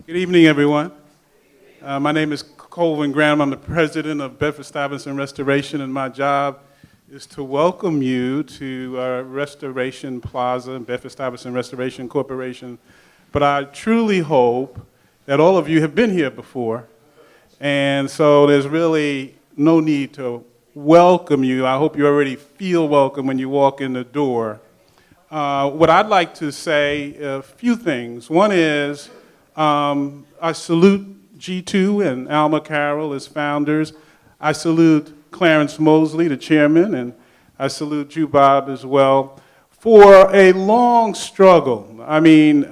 Good evening, everyone. My name is Colvin Graham. I'm the president of Bedford-Stuyvesant Restoration, and my job is to welcome you to Restoration Plaza and Bedford-Stuyvesant Restoration Corporation. But I truly hope that all of you have been here before, and so there's really no need to welcome you. I hope you already feel welcome when you walk in the door. What I'd like to say, a few things. One is, I salute G2 and Alma Carroll as founders. I salute Clarence Mosley, the chairman, and I salute you, Bob, as well, for a long struggle. I mean,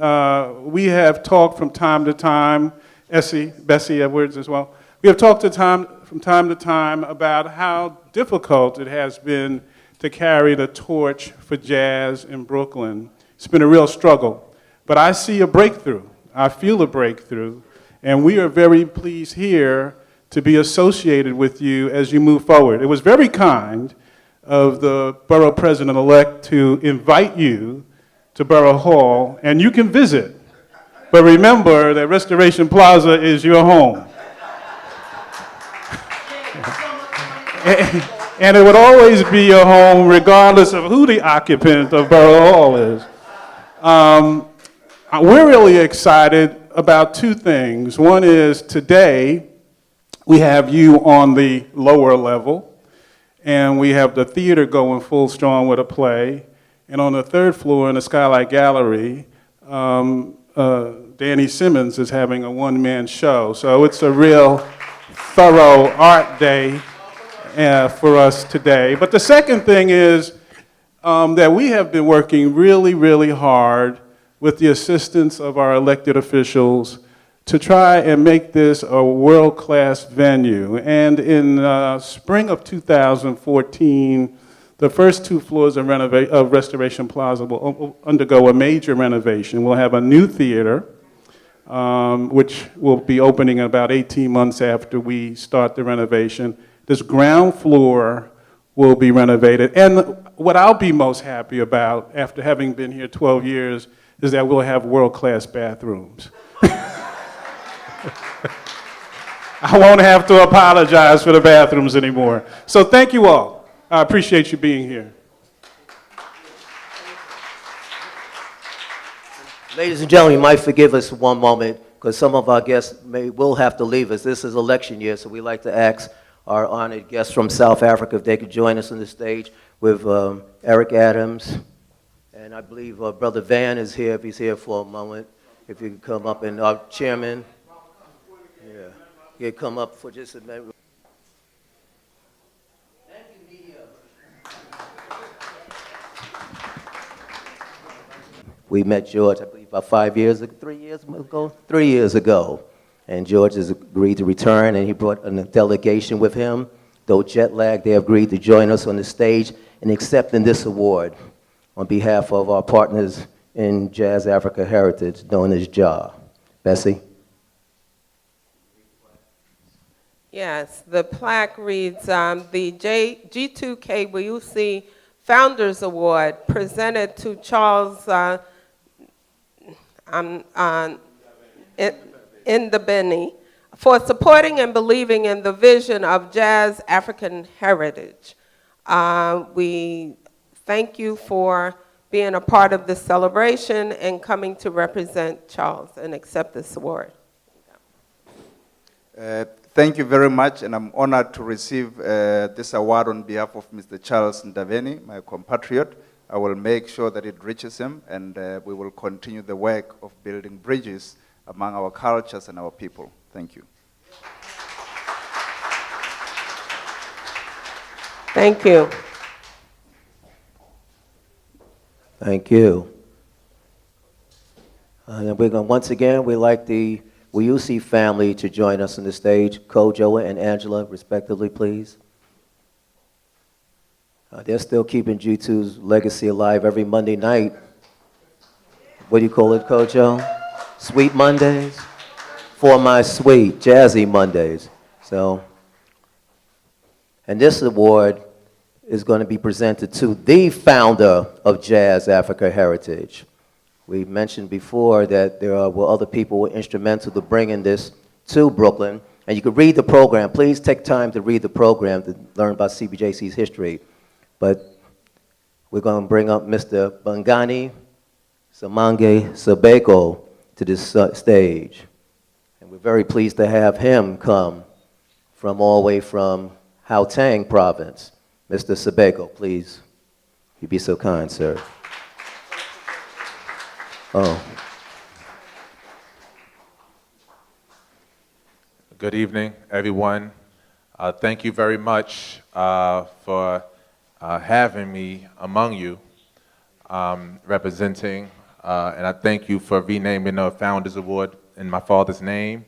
we have talked from time to time, Bessie Edwards as well. We have talked from time to time about how difficult it has been to carry the torch for jazz in Brooklyn. It's been a real struggle, but I see a breakthrough. I feel a breakthrough, and we are very pleased here to be associated with you as you move forward. It was very kind of the borough president-elect to invite you to Borough Hall, and you can visit. But remember that Restoration Plaza is your home. And it would always be your home regardless of who the occupant of Borough Hall is. We're really excited about two things. One is today we have you on the lower level, and we have the theater going full strong with a play. And on the third floor in the Skylight Gallery, Danny Simmons is having a one-man show. So it's a real thorough art day for us today. But the second thing is that we have been working really, really hard with the assistance of our elected officials to try and make this a world-class venue. And in spring of 2014, the first two floors of Restoration Plaza will undergo a major renovation. We'll have a new theater, which will be opening in about 18 months after we start the renovation. This ground floor will be renovated. And what I'll be most happy about after having been here 12 years is that we'll have world-class bathrooms. I won't have to apologize for the bathrooms anymore. So thank you all. I appreciate you being here. Ladies and gentlemen, you might forgive us one moment because some of our guests will have to leave us. This is election year, so we like to ask our honored guests from South Africa if they could join us on the stage with Eric Adams. And I believe Brother Van is here, if he's here for a moment. If you could come up, and our chairman, he'll come up for just a minute. Thank you, media. We met George, I believe, about 3 years ago. 3 years ago. And George has agreed to return, and he brought a delegation with him. Though jet lagged, they agreed to join us on the stage in accepting this award on behalf of our partners in Jazz Africa Heritage, known as JA. Bessie? Yes, the plaque reads, the G2K Founders Award presented to Charles Ndabeni for supporting and believing in the vision of Jazz African Heritage. We thank you for being a part of this celebration and coming to represent Charles and accept this award. Thank you very much, and I'm honored to receive this award on behalf of Mr. Charles Ndabeni, my compatriot. I will make sure that it reaches him, and we will continue the work of building bridges among our cultures and our people. Thank you. Thank you. Thank you. And we're going once again, we'd like the Wiyusi family to join us on the stage. Kojo and Angela, respectively, please. They're still keeping G2's legacy alive every Monday night. What do you call it, Kojo? Sweet Mondays? For my sweet, jazzy Mondays. So, and this award is going to be presented to the founder of Jazz Africa Heritage, We mentioned before that there were other people who were instrumental to bringing this to Brooklyn. And you could read the program. Please take time to read the program to learn about CBJC's history. But we're going to bring up Mr. Bongani Samange Sabeko to this stage. And we're very pleased to have him come from all the way from Gauteng province. Mr. Sabeko, please. You'd be so kind, sir. Oh. Good evening, everyone. Thank you very much for having me among you, representing, and I thank you for renaming the Founders Award in my father's name.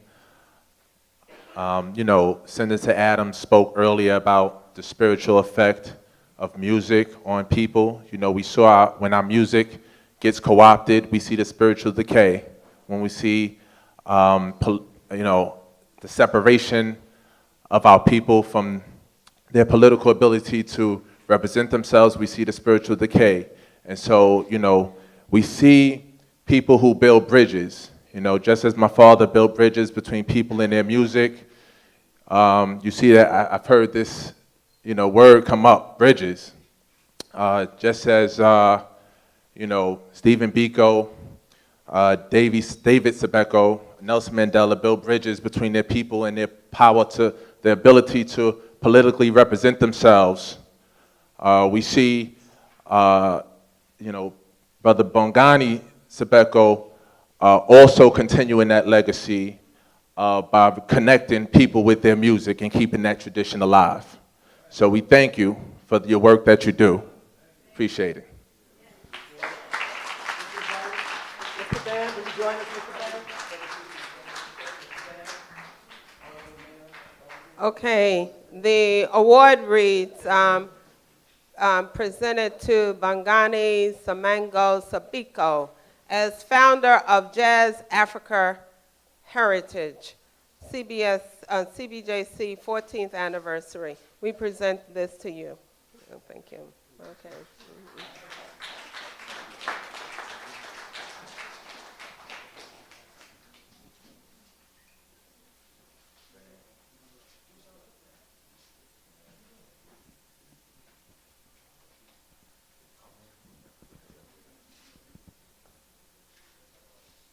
You know, Senator Adams spoke earlier about the spiritual effect of music on people. You know, we saw when our music gets co-opted, we see the spiritual decay. When we see, you know, the separation of our people from their political ability to represent themselves, we see the spiritual decay. And so, you know, we see people who build bridges, you know, just as my father built bridges between people and their music. You see that I've heard this, you know, word come up, bridges. Just as, you know, Stephen Biko, David Sabeko, Nelson Mandela built bridges between their people and their power to their ability to politically represent themselves. We see, you know, Brother Bongani Sabeko also continuing that legacy by connecting people with their music and keeping that tradition alive. So we thank you for your work that you do. Appreciate it. Mr. Dan, will you join us, Mr. Dan? Okay, the award reads, presented to Bongani Samango Sabiko as founder of Jazz Africa Heritage, CBJC 14th anniversary. We present this to you. Oh, thank you. Okay.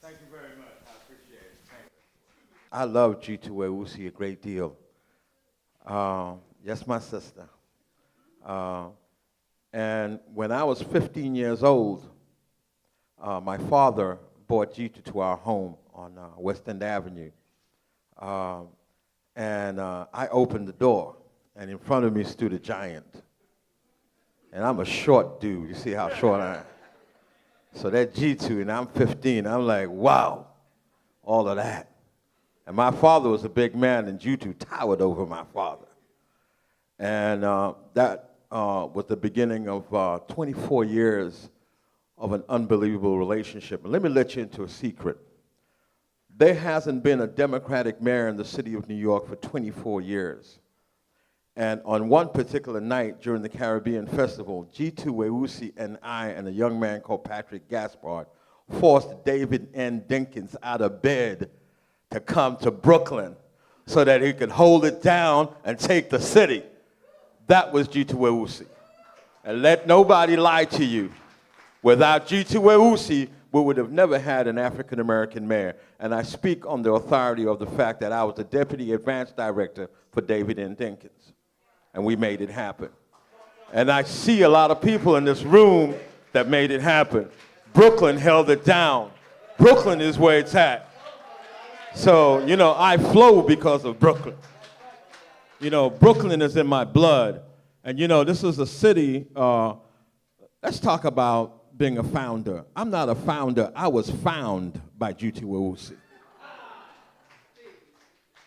Thank you very much. I appreciate it. Thank you. I love G.B.T.V a great deal. Yes, my sister. And when I was 15 years old, my father brought G.B.T.V to our home on West End Avenue. And I opened the door, and in front of me stood a giant. And I'm a short dude. You see how short I am? So that G.B.T.V, and I'm 15, I'm like, wow, all of that. And my father was a big man, and G.B.T.V towered over my father. And that was the beginning of 24 years of an unbelievable relationship. And let me let you into a secret. There hasn't been a Democratic mayor in the city of New York for 24 years. And on one particular night during the Caribbean Festival, G.B.T.V and I and a young man called Patrick Gaspard forced David N. Dinkins out of bed to come to Brooklyn so that he could hold it down and take the city. That was G.B.T.V. And let nobody lie to you. Without G.B.T.V, we would have never had an African-American mayor. And I speak on the authority of the fact that I was the deputy advance director for David N. Dinkins. And we made it happen. And I see a lot of people in this room that made it happen. Brooklyn held it down. Brooklyn is where it's at. So, you know, I flow because of Brooklyn. You know, Brooklyn is in my blood. And, you know, this is a city, let's talk about being a founder. I'm not a founder. I was found by G.B.T.V.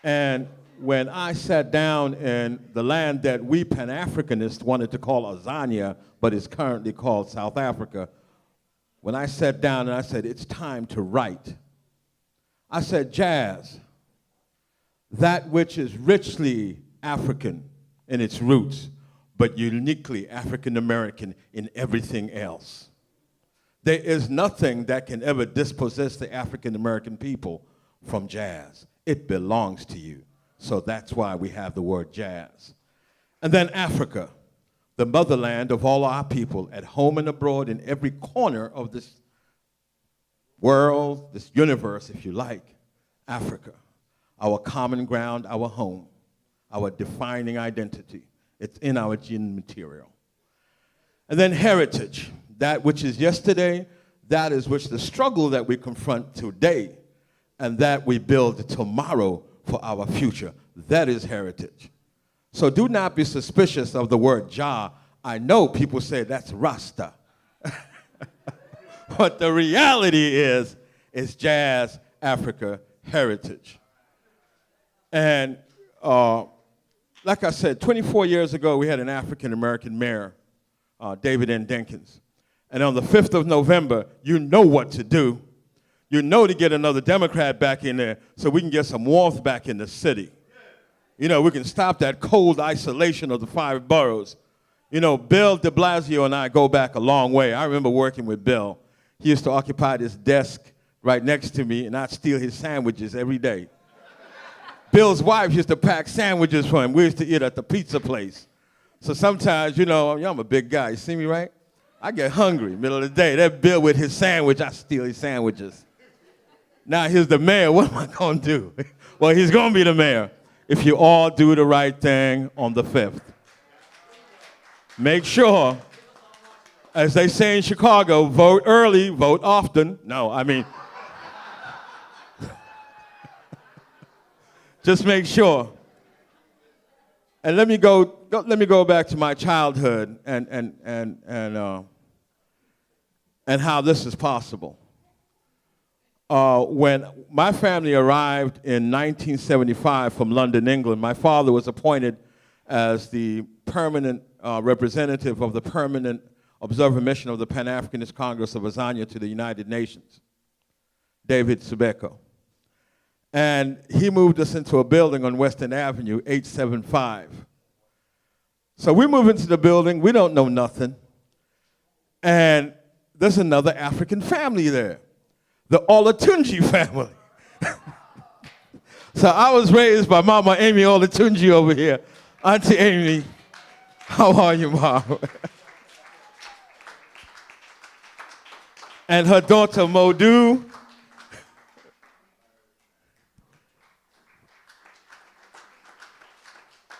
And when I sat down in the land that we Pan-Africanists wanted to call Azania, but is currently called South Africa, when I sat down and I said, it's time to write, I said, jazz, that which is richly African in its roots, but uniquely African-American in everything else. There is nothing that can ever dispossess the African American people from jazz. It belongs to you. So that's why we have the word jazz. And then Africa, the motherland of all our people, at home and abroad, in every corner of this world, this universe, if you like. Africa, our common ground, our home, our defining identity. It's in our gene material. And then heritage, that which is yesterday, that is which the struggle that we confront today, and that we build tomorrow for our future. That is heritage. So do not be suspicious of the word Jah. I know people say that's Rasta. But the reality is jazz, Africa, heritage. And like I said, 24 years ago, we had an African-American mayor, David N. Dinkins. And on the 5th of November, you know what to do. You know to get another Democrat back in there so we can get some warmth back in the city. You know, we can stop that cold isolation of the 5 boroughs. You know, Bill de Blasio and I go back a long way. I remember working with Bill. He used to occupy this desk right next to me, and I'd steal his sandwiches every day. Bill's wife used to pack sandwiches for him. We used to eat at the pizza place. So sometimes, you know, I'm a big guy. You see me, right? I get hungry middle of the day. That Bill with his sandwich, I steal his sandwiches. Now here's the mayor. What am I going to do? Well, he's going to be the mayor if you all do the right thing on the 5th. Make sure, as they say in Chicago, vote early, vote often. No, I mean, just make sure. And let me go back to my childhood and how this is possible. When my family arrived in 1975 from London, England, my father was appointed as the permanent representative of the permanent observer mission of the Pan-Africanist Congress of Azania to the United Nations, David Subeko. And he moved us into a building on Western Avenue, 875. So we move into the building, we don't know nothing. And there's another African family there, the Olatunji family. So I was raised by Mama Amy Olatunji over here. Auntie Amy, how are you, Mom? And her daughter, Modu.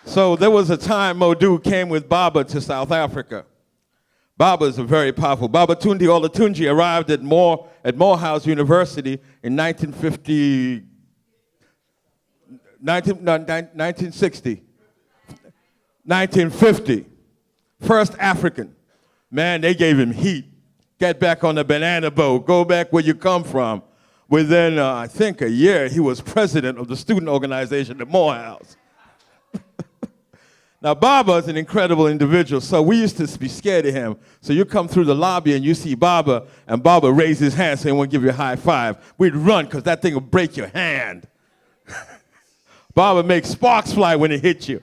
So there was a time Modu came with Baba to South Africa. Baba is a very powerful. Baba Tunde Olatunji arrived at Morehouse University in 1960. 1950. First African. Man, they gave him heat. Get back on the banana boat. Go back where you come from. Within, I think, a year, he was president of the student organization at Morehouse. Now, Baba is an incredible individual, so we used to be scared of him. So you come through the lobby and you see Baba, and Baba raise his hand saying, "We'll give you a high five." We'd run because that thing will break your hand. Baba makes sparks fly when it hits you.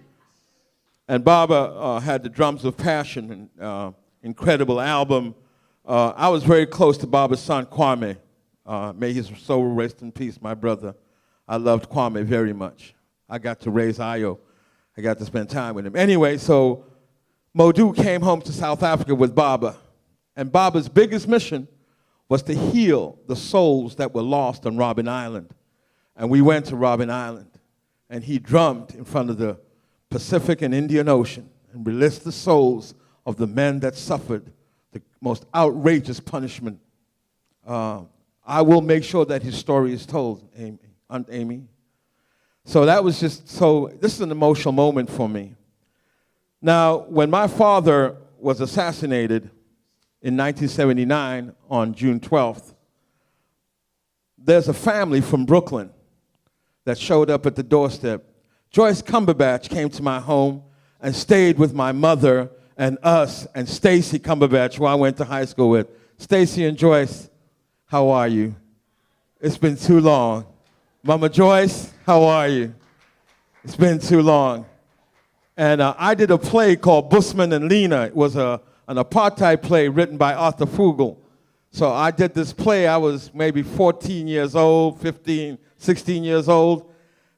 And Baba had the Drums of Passion, an incredible album. I was very close to Baba's son, Kwame. May his soul rest in peace, my brother. I loved Kwame very much. I got to raise Ayo. I got to spend time with him. Anyway, so Modu came home to South Africa with Baba. And Baba's biggest mission was to heal the souls that were lost on Robben Island. And we went to Robben Island. And he drummed in front of the Pacific and Indian Ocean and released the souls of the men that suffered the most outrageous punishment. I will make sure that his story is told, Aunt Amy. So that was this is an emotional moment for me. Now, when my father was assassinated in 1979 on June 12th, there's a family from Brooklyn that showed up at the doorstep. Joyce Cumberbatch came to my home and stayed with my mother and us and Stacy Cumberbatch, who I went to high school with. Stacy and Joyce, how are you? It's been too long. Mama Joyce, how are you? It's been too long. And I did a play called Busman and Lena. It was an apartheid play written by Arthur Fugel. So I did this play. I was maybe 14 years old, 15, 16 years old.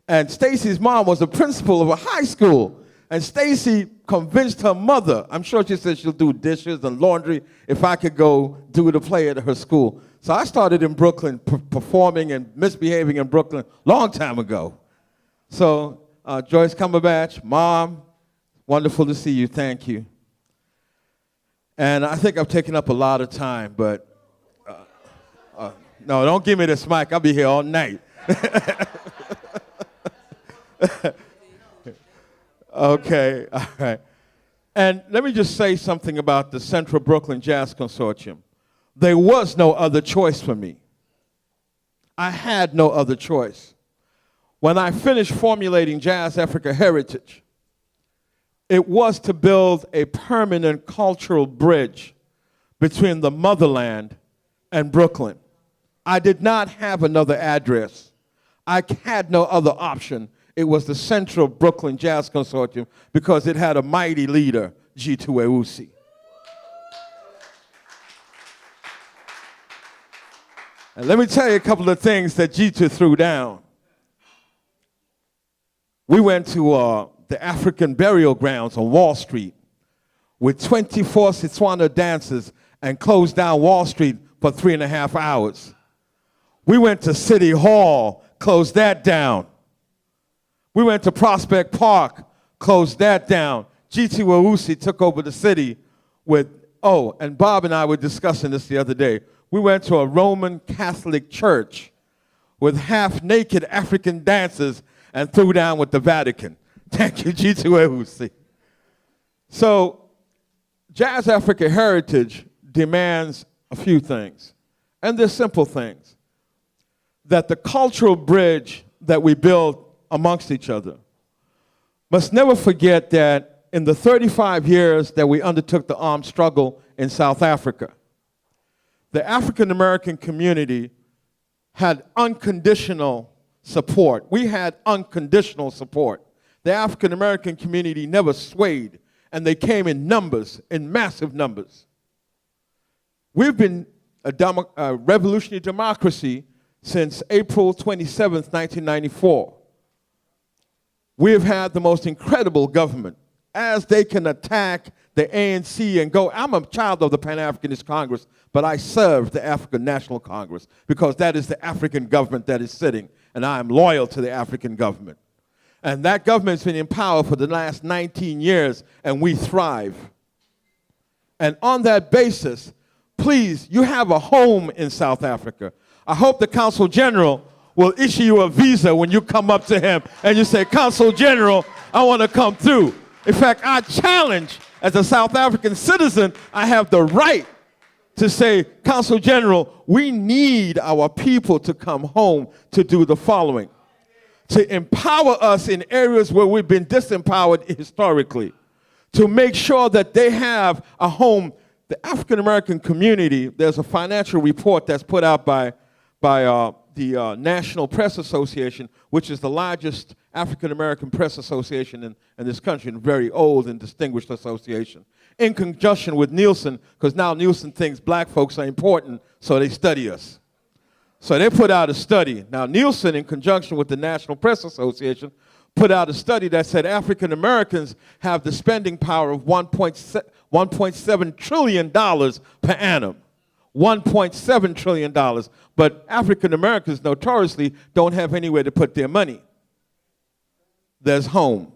And Stacy's mom was the principal of a high school. And Stacy convinced her mother, I'm sure she said she'll do dishes and laundry if I could go do the play at her school. So I started in Brooklyn, performing and misbehaving in Brooklyn long time ago. So Joyce Cumberbatch, Mom, wonderful to see you. Thank you. And I think I've taken up a lot of time, but no, don't give me this mic. I'll be here all night. Okay, all right. And let me just say something about the Central Brooklyn Jazz Consortium. There was no other choice for me. I had no other choice. When I finished formulating Jazz Africa Heritage, it was to build a permanent cultural bridge between the motherland and Brooklyn. I did not have another address. I had no other option. It was the Central Brooklyn Jazz Consortium because it had a mighty leader, G.B.T.V. And let me tell you a couple of things that G2 threw down. We went to the African burial grounds on Wall Street with 24 Setswana dancers and closed down Wall Street for 3.5 hours. We went to City Hall, closed that down. We went to Prospect Park, closed that down. G.T.V took over the city with, and Bob and I were discussing this the other day. We went to a Roman Catholic church with half-naked African dancers and threw down with the Vatican. Thank you, G.T.V. So, Jazz Africa Heritage demands a few things, and they're simple things. That the cultural bridge that we build amongst each other must never forget that in the 35 years that we undertook the armed struggle in South Africa, the African American community had unconditional support. We had unconditional support. The African American community never swayed, and they came in numbers, in massive numbers. We've been a revolutionary democracy since April 27th, 1994. We have had the most incredible government. As they can attack the ANC and go, I'm a child of the Pan-Africanist Congress, but I serve the African National Congress because that is the African government that is sitting, and I am loyal to the African government. And that government's been in power for the last 19 years, and we thrive. And on that basis, please, you have a home in South Africa. I hope the Consul General will issue you a visa when you come up to him and you say, Consul General, I want to come through. In fact, I challenge, as a South African citizen, I have the right to say, Consul General, we need our people to come home to do the following. To empower us in areas where we've been disempowered historically. To make sure that they have a home. The African American community, there's a financial report that's put out by the National Press Association, which is the largest African-American press association in this country, and a very old and distinguished association, in conjunction with Nielsen, because now Nielsen thinks black folks are important, so they study us. So they put out a study. Now Nielsen, in conjunction with the National Press Association, put out a study that said African-Americans have the spending power of $1.7 trillion per annum. $1.7 trillion, but African Americans notoriously don't have anywhere to put their money. There's home.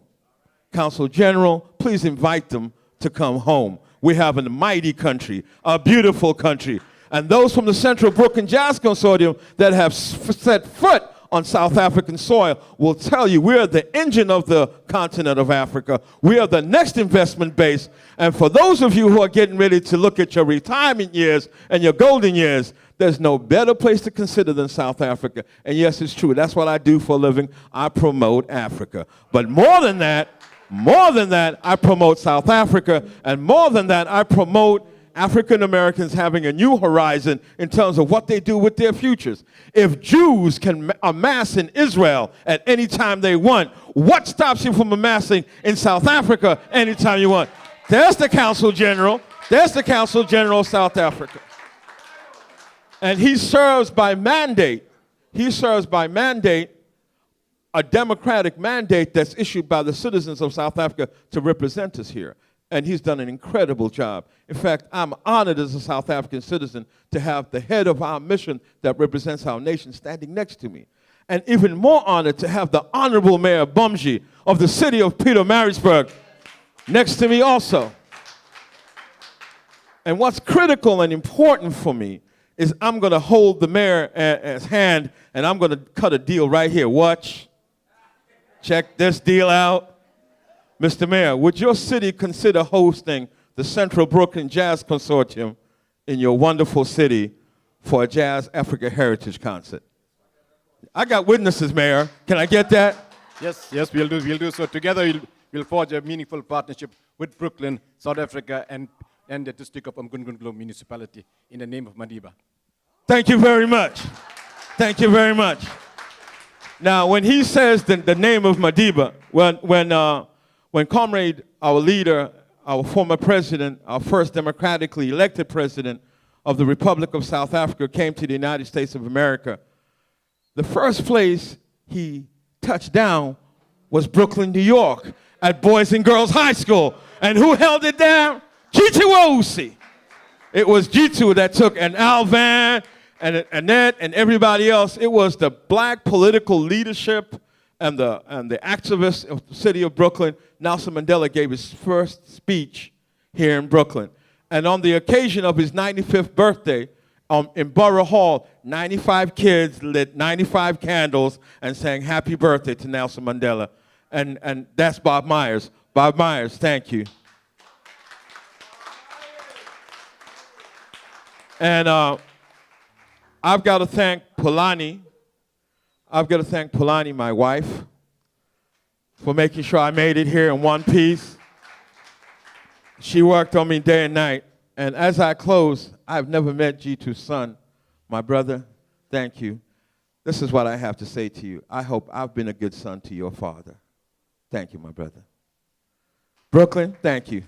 Consul General, please invite them to come home. We have a mighty country, a beautiful country, and those from the Central Brooklyn Jazz Consortium that have set foot on South African soil will tell you we are the engine of the continent of Africa. We are the next investment base. And for those of you who are getting ready to look at your retirement years and your golden years, there's no better place to consider than South Africa. And yes, it's true. That's what I do for a living. I promote Africa. But more than that, I promote South Africa. And more than that, I promote African Americans having a new horizon in terms of what they do with their futures. If Jews can amass in Israel at any time they want, what stops you from amassing in South Africa anytime you want? There's the Consul General. There's the Consul General of South Africa. And he serves by mandate. He serves by mandate, a democratic mandate that's issued by the citizens of South Africa to represent us here. And he's done an incredible job. In fact, I'm honored as a South African citizen to have the head of our mission that represents our nation standing next to me. And even more honored to have the Honorable Mayor Bumji of the city of Pietermaritzburg next to me also. And what's critical and important for me is I'm going to hold the mayor's hand and I'm going to cut a deal right here. Watch. Check this deal out. Mr. Mayor, would your city consider hosting the Central Brooklyn Jazz Consortium in your wonderful city for a Jazz Africa Heritage concert? I got witnesses, Mayor. Can I get that? Yes, we'll do so. Together, we'll forge a meaningful partnership with Brooklyn, South Africa, and the district of Umgungundlo municipality in the name of Madiba. Thank you very much. Thank you very much. Now, when he says the name of Madiba, when Comrade, our leader, our former president, our first democratically elected president of the Republic of South Africa came to the United States of America, the first place he touched down was Brooklyn, New York, at Boys and Girls High School. And who held it down? G.T.V. It was G2 that took, and Alvan, and Annette, and everybody else. It was the black political leadership and the activists of the city of Brooklyn. Nelson Mandela gave his first speech here in Brooklyn. And on the occasion of his 95th birthday, in Borough Hall, 95 kids lit 95 candles and sang happy birthday to Nelson Mandela. And that's Bob Myers. Bob Myers, thank you. And I've got to thank Polani. I've got to thank Polani, my wife, for making sure I made it here in one piece. She worked on me day and night. And as I close, I've never met G2's son. My brother, thank you. This is what I have to say to you. I hope I've been a good son to your father. Thank you, my brother. Brooklyn, thank you.